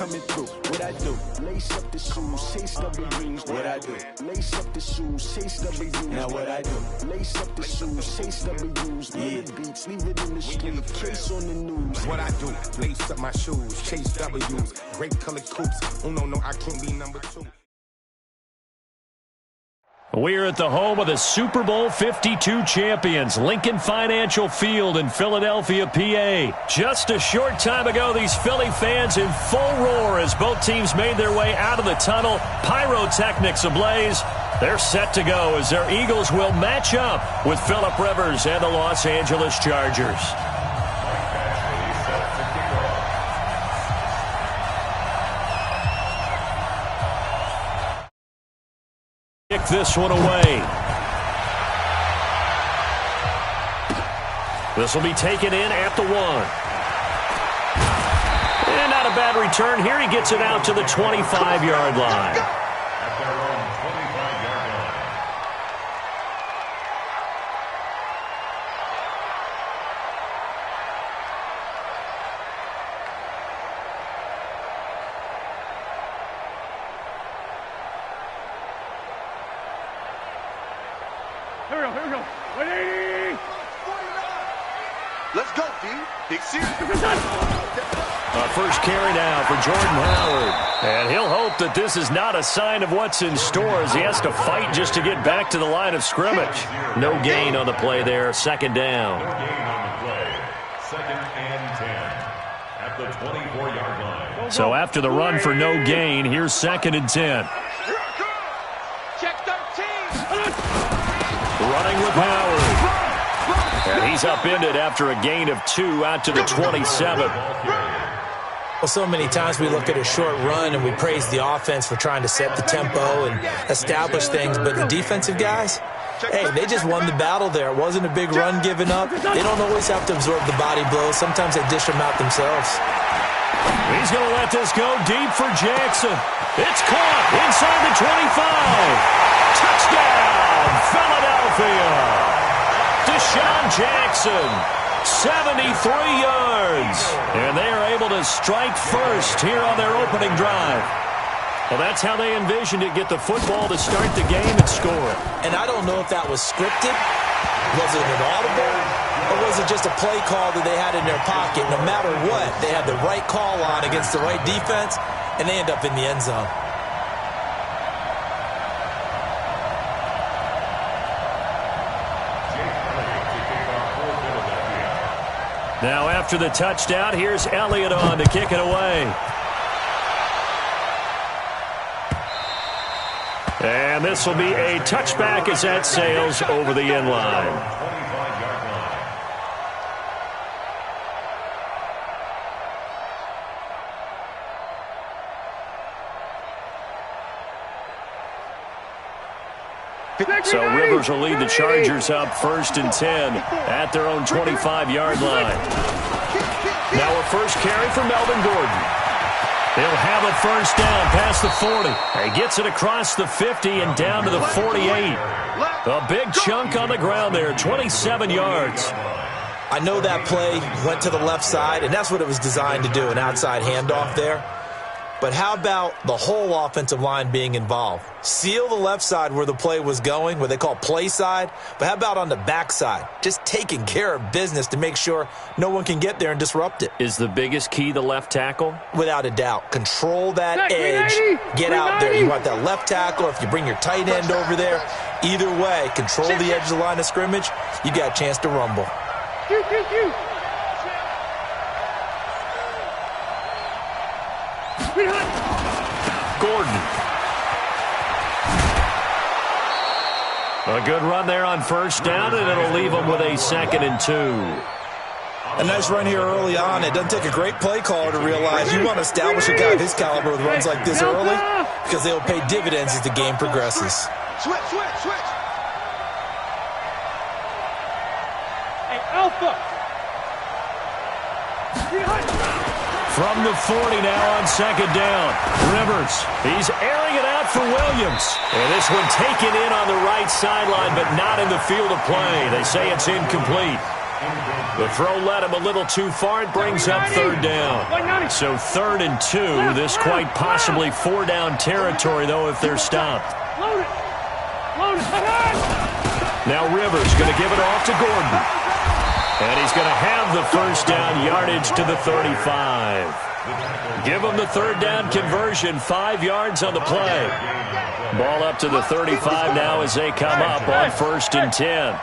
coming through. What I do? Lace up the shoes, chase W's. What I do? Lace up the shoes, chase W's. Now what I do? Lace up the shoes, chase W's. Yeah. Beats, leave it in the street, case on the news. What I do? Lace up my shoes, chase W's. Great colored coops. Oh no, I can't be number 2. We're at the home of the Super Bowl 52 champions, Lincoln Financial Field in Philadelphia, PA. Just a short time ago, these Philly fans in full roar as both teams made their way out of the tunnel. Pyrotechnics ablaze. They're set to go as their Eagles will match up with Phillip Rivers and the Los Angeles Chargers. Kick this one away. This will be taken in at the 1. And not a bad return here. He gets it out to the 25-yard line. Here we go. 180. Let's go, D. Big series. First carry now for Jordan Howard. And he'll hope that this is not a sign of what's in store as he has to fight just to get back to the line of scrimmage. No gain on the play there. Second down. No gain on the play. Second and 10 at the 24-yard line. So after the run for no gain, here's second and 10. Check 13. Running with Howard. And he's upended after a gain of 2 out to the 27. Well, so many times we look at a short run and we praise the offense for trying to set the tempo and establish things, but the defensive guys, hey, they just won the battle there. It wasn't a big run given up. They don't always have to absorb the body blows. Sometimes they dish them out themselves. He's going to let this go deep for Jackson. It's caught inside the 25. Touchdown, Philadelphia. Deshaun Jackson, 73 yards. And they are able to strike first here on their opening drive. Well, that's how they envisioned it, get the football to start the game and score. And I don't know if that was scripted. Was it an audible? Or was it just a play call that they had in their pocket? No matter what, they had the right call on against the right defense, and they end up in the end zone. Now after the touchdown, here's Elliott on to kick it away. And this will be a touchback as that sails over the end line. So Rivers will lead the Chargers up 1st and 10 at their own 25-yard line. Now a first carry for Melvin Gordon. He'll have it first down past the 40. He gets it across the 50 and down to the 48. A big chunk on the ground there, 27 yards. I know that play went to the left side, and that's what it was designed to do, an outside handoff there. But how about the whole offensive line being involved? Seal the left side where the play was going, what they call play side. But how about on the back side? Just taking care of business to make sure no one can get there and disrupt it. Is the biggest key the left tackle? Without a doubt. Control that edge. Get out there. You want that left tackle. If you bring your tight end over there, either way, control the edge of the line of scrimmage, you got a chance to rumble. Gordon. A good run there on first down, and it'll leave them with a 2nd and 2. A nice run here early on. It doesn't take a great play caller to realize you want to establish a guy of his caliber with runs like this early because they'll pay dividends as the game progresses. Switch. Hey, Alpha. From the 40 now on 2nd down. Rivers, he's airing it out for Williams. And this one taken in on the right sideline, but not in the field of play. They say it's incomplete. The throw led him a little too far. It brings up third down. So 3rd and 2. This quite possibly 4-down territory, though, if they're stopped. Now Rivers going to give it off to Gordon. And he's going to have the first down yardage to the 35. Give him the 3rd down conversion. 5 yards on the play. Ball up to the 35 now as they come up on 1st and 10.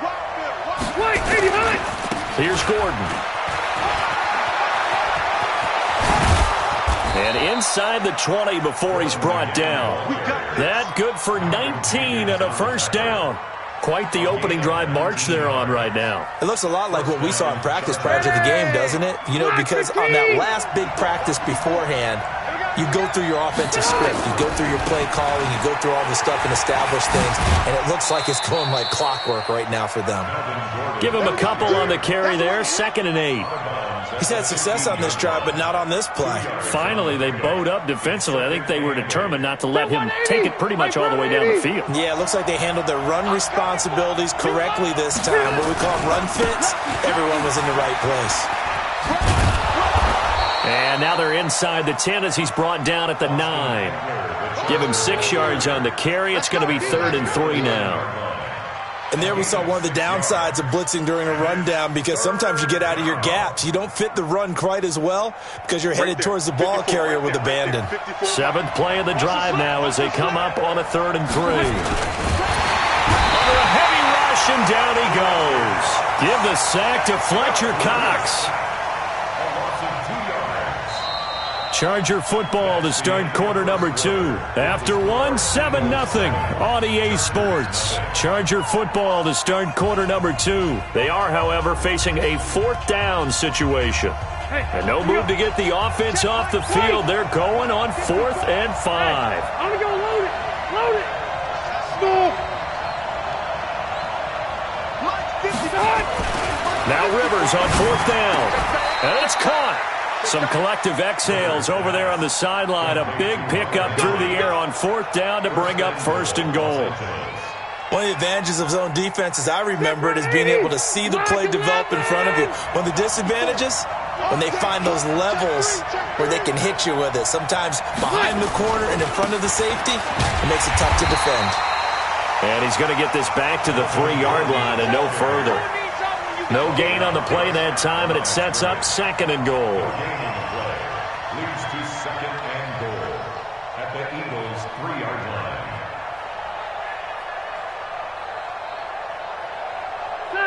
Here's Gordon. And inside the 20 before he's brought down. That good for 19 and a first down. Quite the opening drive march they're on right now. It looks a lot like what we saw in practice prior to the game, doesn't it? You know, because on that last big practice beforehand, you go through your offensive script. You go through your play calling. You go through all the stuff and establish things. And it looks like it's going like clockwork right now for them. Give him a couple on the carry there. 2nd and 8. He's had success on this drive, but not on this play. Finally, they bowed up defensively. I think they were determined not to let him take it pretty much all the way down the field. Yeah, it looks like they handled their run responsibilities correctly this time. What we call run fits, everyone was in the right place. And now they're inside the 10 as he's brought down at the 9. Give him 6 yards on the carry. It's going to be 3rd and 3 now. And there we saw one of the downsides of blitzing during a rundown, because sometimes you get out of your gaps. You don't fit the run quite as well because you're headed towards the ball carrier with abandon. 7th play of the drive now as they come up on a 3rd and 3. Under a heavy rush, and down he goes. Give the sack to Fletcher Cox. Charger football to start quarter number 2. After 1, 7-0 on EA Sports. Charger football to start quarter number 2. They are, however, facing a 4th down situation. And no move to get the offense off the field. They're going on 4th and 5. I'm going to go load it. Load it. Score. Now Rivers on 4th down. And it's caught. Some collective exhales over there on the sideline. A big pickup through the air on 4th down to bring up 1st and goal. One of the advantages of zone defense, as I remember it, is being able to see the play develop in front of you. One of the disadvantages, when they find those levels where they can hit you with it. Sometimes behind the corner and in front of the safety, it makes it tough to defend. And he's going to get this back to the 3-yard line and no further. No gain on the play that time, and it sets up 2nd and goal. Leads to 2nd and goal at the Eagles' 3-yard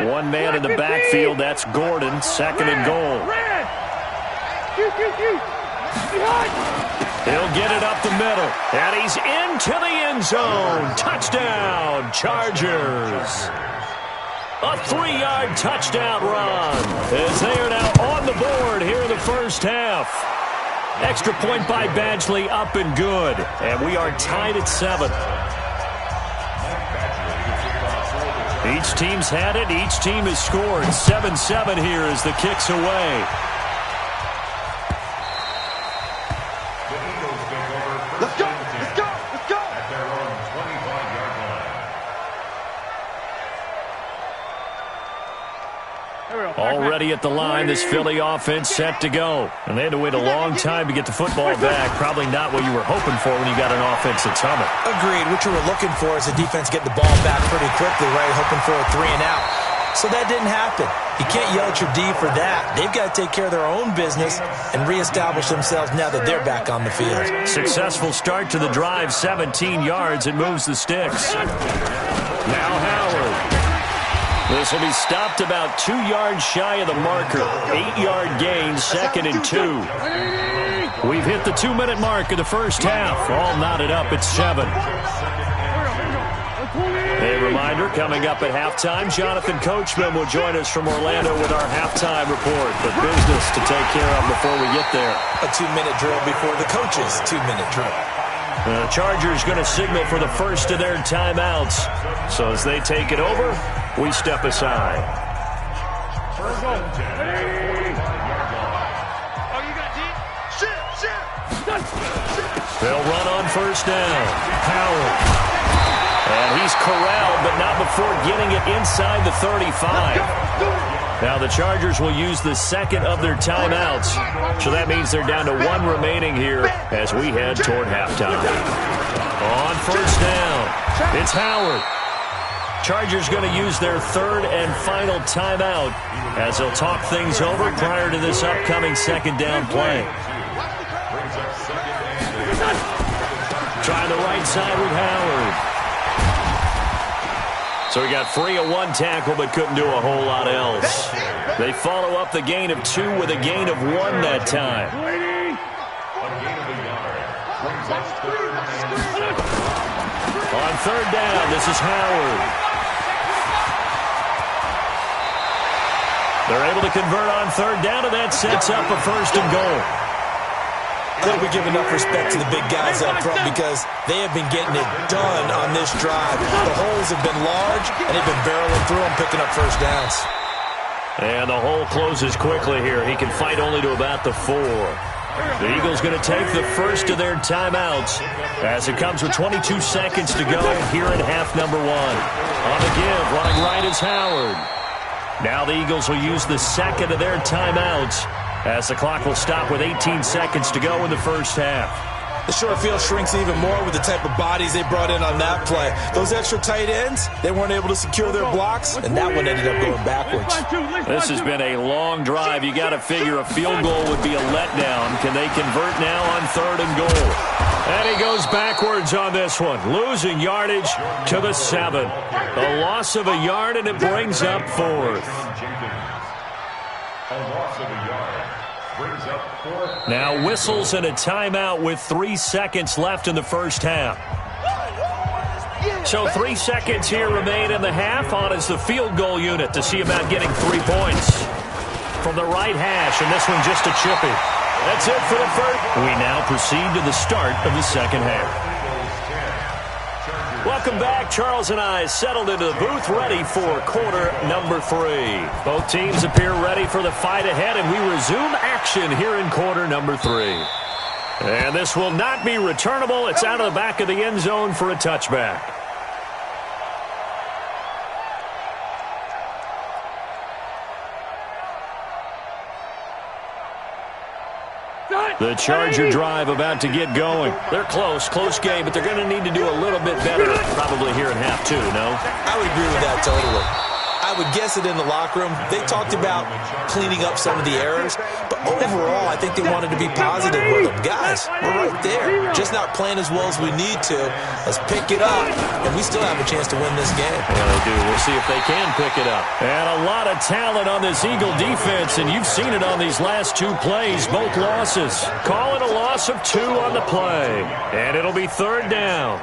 line. One man in the backfield, that's Gordon, 2nd and goal. He'll get it up the middle, and he's into the end zone. Touchdown, Chargers. A 3-yard touchdown run as they are now on the board here in the first half. Extra point by Badgley, up and good. And we are tied at 7. Each team's had it. Each team has scored. 7-7 here as the kick's away. Let's go. Let's go. Let's go. At their own 25-yard line. Already at the line, this Philly offense set to go. And they had to wait a long time to get the football back. Probably not what you were hoping for when you got an offense that's humming. Agreed. What you were looking for is the defense getting the ball back pretty quickly, right? Hoping for a 3 and out. So that didn't happen. You can't yell at your D for that. They've got to take care of their own business and reestablish themselves now that they're back on the field. Successful start to the drive, 17 yards, and moves the sticks. Now Howard. This will be stopped about 2 yards shy of the marker. 8-yard gain, 2nd and 2. We've hit the 2-minute mark of the first half. All knotted up at 7. A reminder, coming up at halftime, Jonathan Coachman will join us from Orlando with our halftime report. But business to take care of before we get there. A 2-minute drill before the coach's 2-minute drill. The Chargers going to signal for the first of their timeouts. So as they take it over, we step aside. They'll run on first down. Howard. And he's corralled, but not before getting it inside the 35. Now the Chargers will use the second of their timeouts. So that means they're down to one remaining here as we head toward halftime. On first down, it's Howard. Chargers going to use their third and final timeout as they'll talk things over prior to this upcoming second down play. Trying the right side with Howard. So he got free of one tackle but couldn't do a whole lot else. They follow up the gain of 2 with a gain of 1 that time. On third down, this is Howard. They're able to convert on third down, and that sets up a first and goal. I think we give enough respect to the big guys up front because they have been getting it done on this drive. The holes have been large, and they've been barreling through them, picking up first downs. And the hole closes quickly here. He can fight only to about the 4. The Eagles going to take the first of their timeouts as it comes with 22 seconds to go here in half number 1. On the give, running right is Howard. Now the Eagles will use the second of their timeouts as the clock will stop with 18 seconds to go in the first half. The short field shrinks even more with the type of bodies they brought in on that play. Those extra tight ends, they weren't able to secure their blocks, and that one ended up going backwards. This has been a long drive. You got to figure a field goal would be a letdown. Can they convert now on third and goal? And he goes backwards on this one, losing yardage to the 7. A loss of a yard, and it brings up fourth. A loss of a yard. Brings up fourth. Now whistles and a timeout with 3 seconds left in the first half. So 3 seconds here remain in the half. On is the field goal unit to see about getting 3 points from the right hash, and this one just a chippy. That's it for the first. We now proceed to the start of the second half. Welcome back. Charles and I settled into the booth ready for quarter number 3. Both teams appear ready for the fight ahead, and we resume action here in quarter number 3. And this will not be returnable. It's out of the back of the end zone for a touchback. The Charger drive about to get going. They're close game, but they're going to need to do a little bit better probably here in half 2, no? I would agree with that totally. I would guess it in the locker room. They talked about cleaning up some of the errors, but overall, I think they wanted to be positive with them. Guys, we're right there. Just not playing as well as we need to. Let's pick it up, and we still have a chance to win this game. Yeah, they do. We'll see if they can pick it up. And a lot of talent on this Eagle defense, and you've seen it on these last 2 plays, both losses. Call it a loss of 2 on the play, and it'll be third down.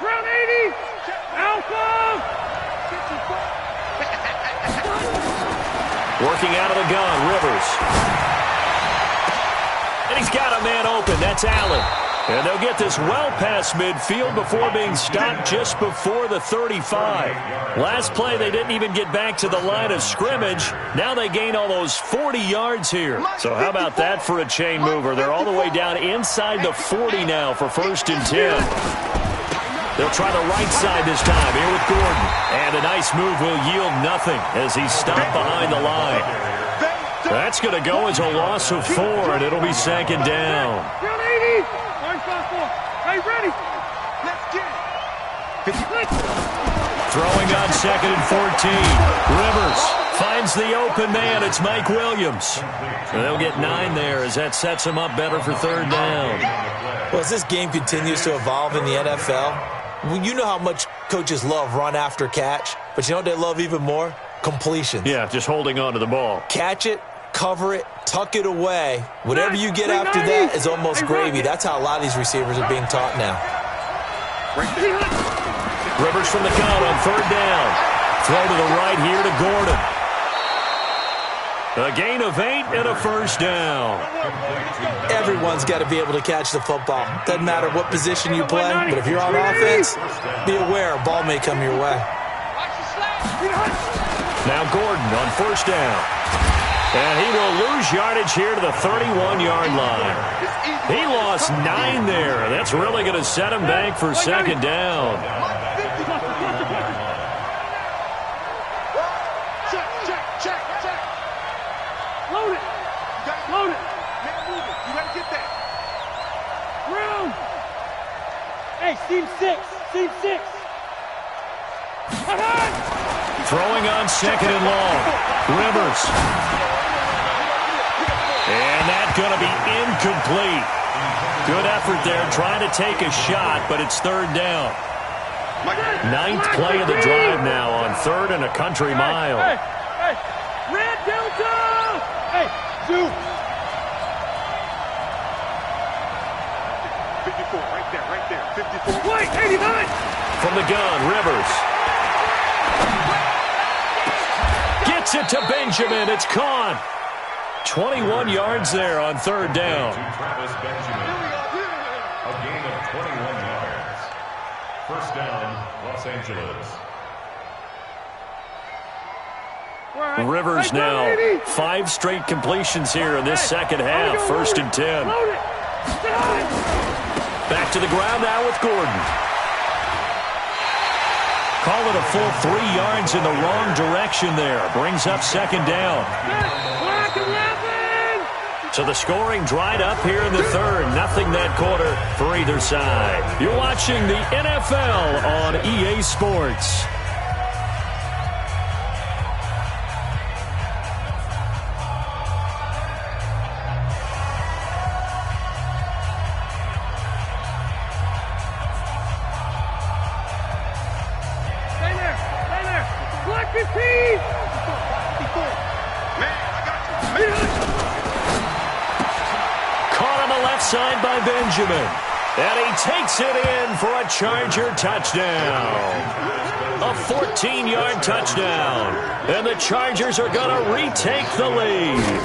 Round 80! Alpha! Working out of the gun, Rivers. And he's got a man open. That's Allen. And they'll get this well past midfield before being stopped just before the 35. Last play, they didn't even get back to the line of scrimmage. Now they gain almost 40 yards here. So how about that for a chain mover? They're all the way down inside the 40 now for first and 10. They'll try the right side this time here with Gordon. And a nice move will yield nothing as he's stopped behind the line. That's going to go as a loss of 4, and it'll be second down. Round 80! Hey, ready! Let's get it! Throwing on second and 14. Rivers finds the open man. It's Mike Williams. And they'll get 9 there as that sets them up better for third down. Well, as this game continues to evolve in the NFL, you know how much coaches love run after catch, but you know what they love even more? Completions. Yeah, just holding on to the ball. Catch it, cover it, tuck it away. Whatever you get after that is almost gravy. That's how a lot of these receivers are being taught now. Rivers from the gun on third down. Throw to the right here to Gordon. A gain of 8 and a first down. Everyone's got to be able to catch the football. Doesn't matter what position you play, but if you're on offense, be aware a ball may come your way. Now Gordon on first down. And he will lose yardage here to the 31-yard line. He lost 9 there. That's really going to set him back for second down. Load it. Load it. You got to get that. Room. Hey, seam 6. Seam 6. Throwing on second and long. Rivers. And that's going to be incomplete. Good effort there trying to take a shot, but it's third down. 9th play of the drive now on 3rd and a country mile. Hey. Red Delta. Hey, 2. 54, right there. 54. Wait, 89. From the gun, Rivers. Gets it to Benjamin. It's caught. 21 yards there on third down. Travis Benjamin. A gain of 21 yards. First down, Los Angeles. Rivers now 5 straight completions here in this second half. 1st and 10. Back to the ground now with Gordon. Call it a full 3 yards in the wrong direction there. Brings up second down. So the scoring dried up here in the 3rd. Nothing that quarter for either side. You're watching the NFL on EA Sports. Side by Benjamin. And he takes it in for a Charger touchdown. A 14-yard touchdown. And the Chargers are going to retake the lead.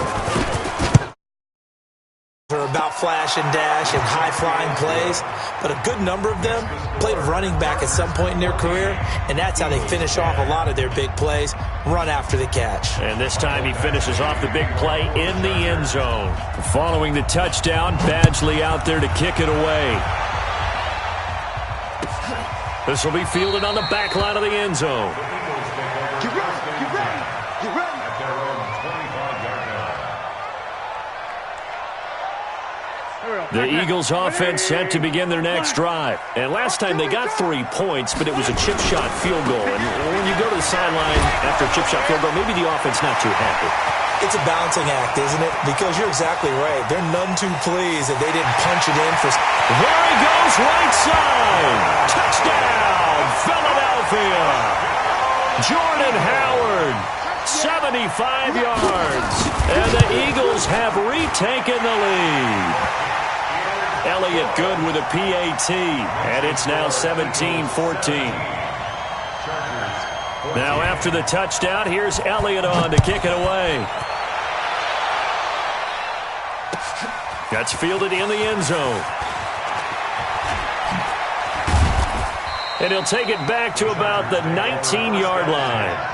Are about flash and dash and high-flying plays, but a good number of them played running back at some point in their career, and that's how they finish off a lot of their big plays, run after the catch. And this time he finishes off the big play in the end zone. Following the touchdown, Badgley out there to kick it away. This will be fielded on the back line of the end zone. Get ready. At their own 25-yard line. The Eagles offense set to begin their next drive. And last time they got 3 points, but it was a chip shot field goal. And when you go to the sideline after a chip shot field goal, maybe the offense not too happy. It's a balancing act, isn't it? Because you're exactly right. They're none too pleased that they didn't punch it in for... There he goes, right side! Touchdown, Philadelphia! Jordan Howard, 75 yards. And the Eagles have retaken the lead. Elliott good with a PAT, and it's now 17-14. Now after the touchdown, here's Elliott on to kick it away. That's fielded in the end zone. And he'll take it back to about the 19-yard line.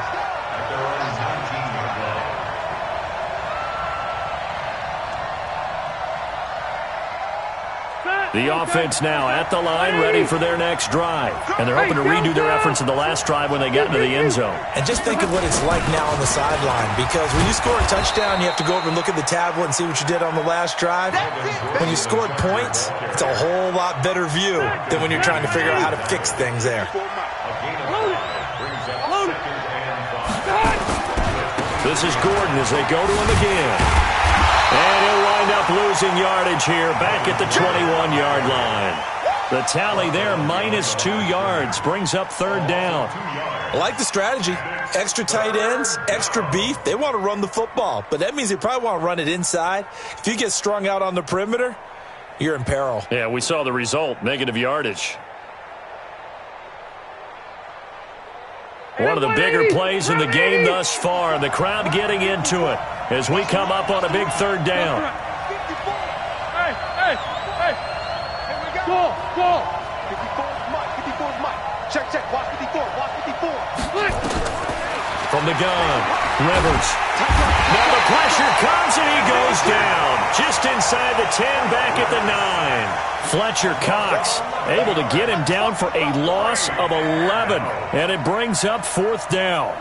The offense now at the line, ready for their next drive. And they're hoping to redo their efforts in the last drive when they got into the end zone. And just think of what it's like now on the sideline, because when you score a touchdown, you have to go over and look at the tablet and see what you did on the last drive. When you scored points, it's a whole lot better view than when you're trying to figure out how to fix things there. This is Gordon as they go to him again. And he'll wind up losing yardage here back at the 21-yard line. The tally there, -2 yards, brings up third down. I like the strategy. Extra tight ends, extra beef. They want to run the football, but that means they probably want to run it inside. If you get strung out on the perimeter, you're in peril. Yeah, we saw the result, negative yardage. One of the bigger plays in the game thus far. The crowd getting into it. as we come up on a big third down. Hey, hey, hey. Here we go. Go. 54 is Mike. 54 is Mike. Check, check. Watch 54. Watch 54. From the gun, Rivers. Now the pressure comes and he goes down. Just inside the 10, back at the 9. Fletcher Cox able to get him down for a loss of 11. And it brings up 4th down.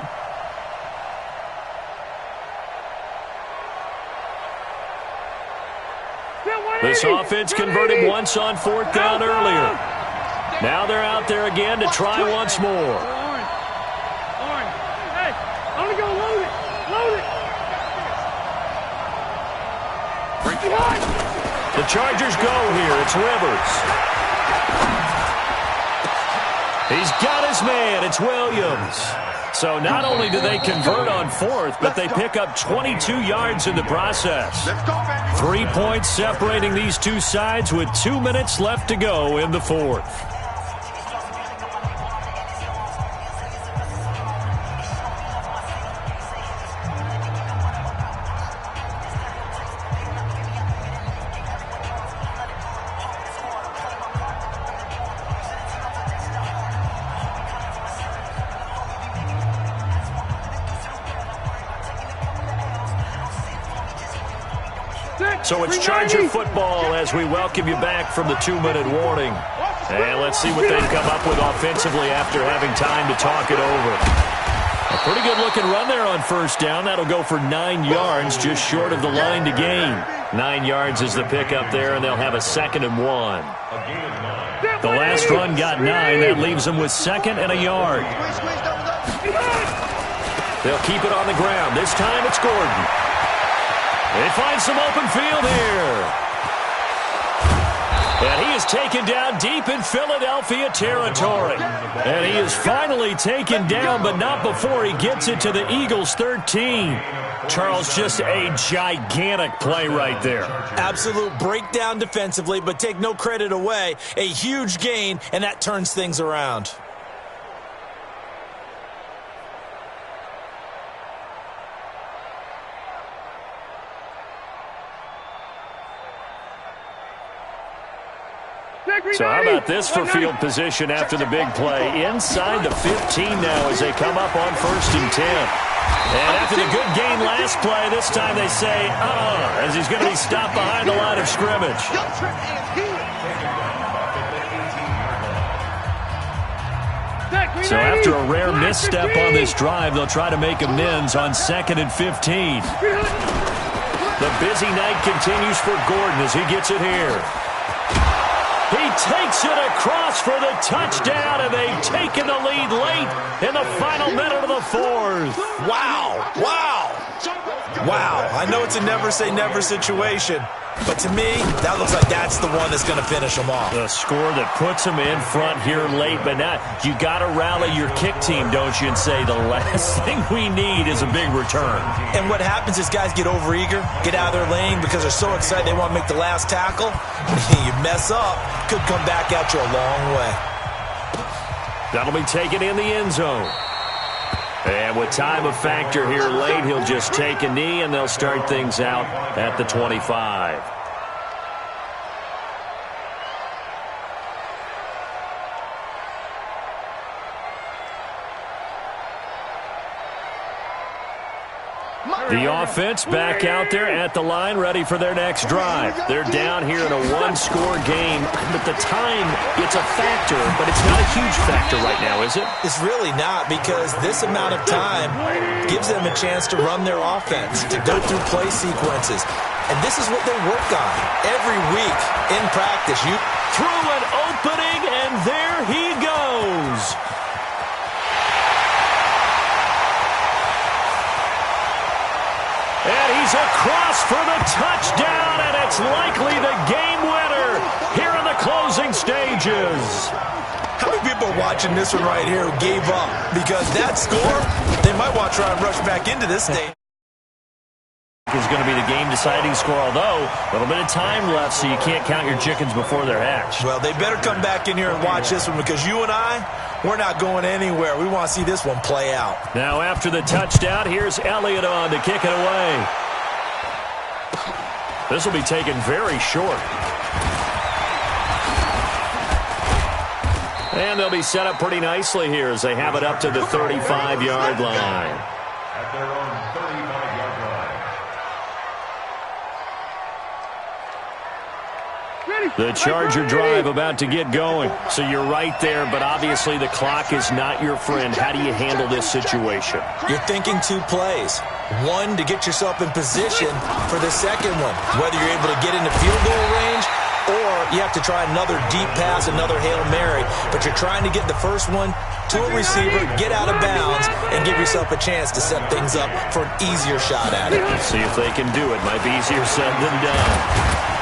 This offense converted once on 4th down earlier. Now they're out there again to try once more. Hey, I'm going to go load it. Load it. The Chargers go here. It's Rivers. He's got his man. It's Williams. So not only do they convert on 4th, but they pick up 22 yards in the process. 3 points separating these two sides with 2 minutes left to go in the 4th. So it's Charger football as we welcome you back from the 2-minute warning. And let's see what they've come up with offensively after having time to talk it over. A pretty good-looking run there on 1st down. That'll go for 9 yards, just short of the line to gain. 9 yards is the pickup there, and they'll have a 2nd and 1. The last run got 9. That leaves them with 2nd and a yard. They'll keep it on the ground. This time it's Gordon. They find some open field here. And he is taken down deep in Philadelphia territory. And he is finally taken down, but not before he gets it to the Eagles' 13. Charles, just a gigantic play right there. Absolute breakdown defensively, but take no credit away. A huge gain, and that turns things around. So how about this for field position after the big play? Inside the 15 now as they come up on 1st and 10. And after the good gain last play, this time they say, as he's going to be stopped behind the line of scrimmage. So after a rare misstep on this drive, they'll try to make amends on 2nd and 15. The busy night continues for Gordon as he gets it here. He takes it across for the touchdown, and they've taken the lead late in the final minute of the 4th. Wow. Wow. Wow. I know it's a never-say-never situation, but to me, that looks like that's the one that's going to finish them off. The score that puts them in front here late, but now you got to rally your kick team, don't you, and say the last thing we need is a big return. And what happens is guys get overeager, get out of their lane because they're so excited they want to make the last tackle. You mess up, could come back at you a long way. That'll be taken in the end zone. And with time a factor here late, he'll just take a knee, and they'll start things out at the 25. The offense back out there at the line, ready for their next drive. They're down here in a one-score game, but the time, it's a factor, but it's not a huge factor right now, is it? It's really not, because this amount of time gives them a chance to run their offense, to go through play sequences. And this is what they work on every week in practice. You through an opening, and there he goes. And he's across for the touchdown, and it's likely the game winner here in the closing stages. How many people are watching this one right here who gave up? Because that score, they might want to try and rush back into this stage. Is going to be the game-deciding score, although a little bit of time left, so you can't count your chickens before they're hatched. Well, they better come back in here and watch this one, because you and I, we're not going anywhere. We want to see this one play out. Now, after the touchdown, here's Elliott on to kick it away. This will be taken very short. And they'll be set up pretty nicely here as they have it up to the 35-yard line. At their own 35-yard line. The Charger drive about to get going. So you're right there, but obviously the clock is not your friend. How do you handle this situation? You're thinking 2 plays. One, to get yourself in position for the second one, whether you're able to get into field goal range or you have to try another deep pass, another Hail Mary. But you're trying to get the first one to a receiver, get out of bounds, and give yourself a chance to set things up for an easier shot at it. See if they can do it. Might be easier said than done.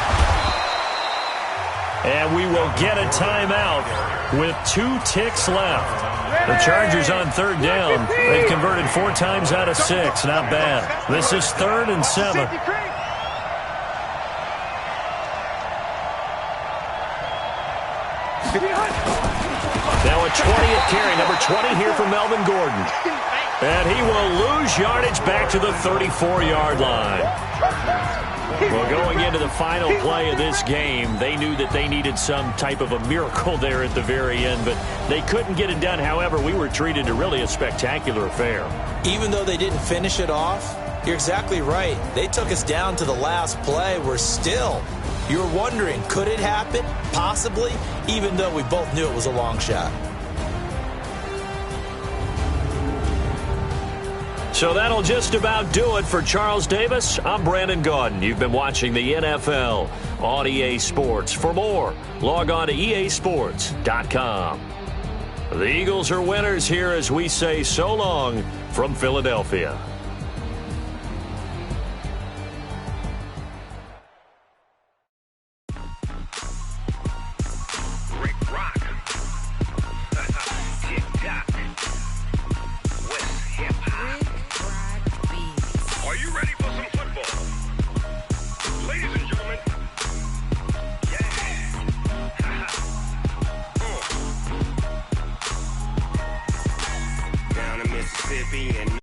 And we will get a timeout with 2 ticks left. The Chargers on 3rd down. They've converted 4 times out of 6. Not bad. This is 3rd and 7. Now a 20th carry. Number 20 here for Melvin Gordon. And he will lose yardage back to the 34-yard line. Well, going into the final play of this game, they knew that they needed some type of a miracle there at the very end, but they couldn't get it done. However, we were treated to really a spectacular affair. Even though they didn't finish it off, you're exactly right. They took us down to the last play. We're still, you're wondering, could it happen? Possibly, even though we both knew it was a long shot. So that'll just about do it for Charles Davis. I'm Brandon Gaudin. You've been watching the NFL on EA Sports. For more, log on to easports.com. The Eagles are winners here as we say so long from Philadelphia. Mississippi and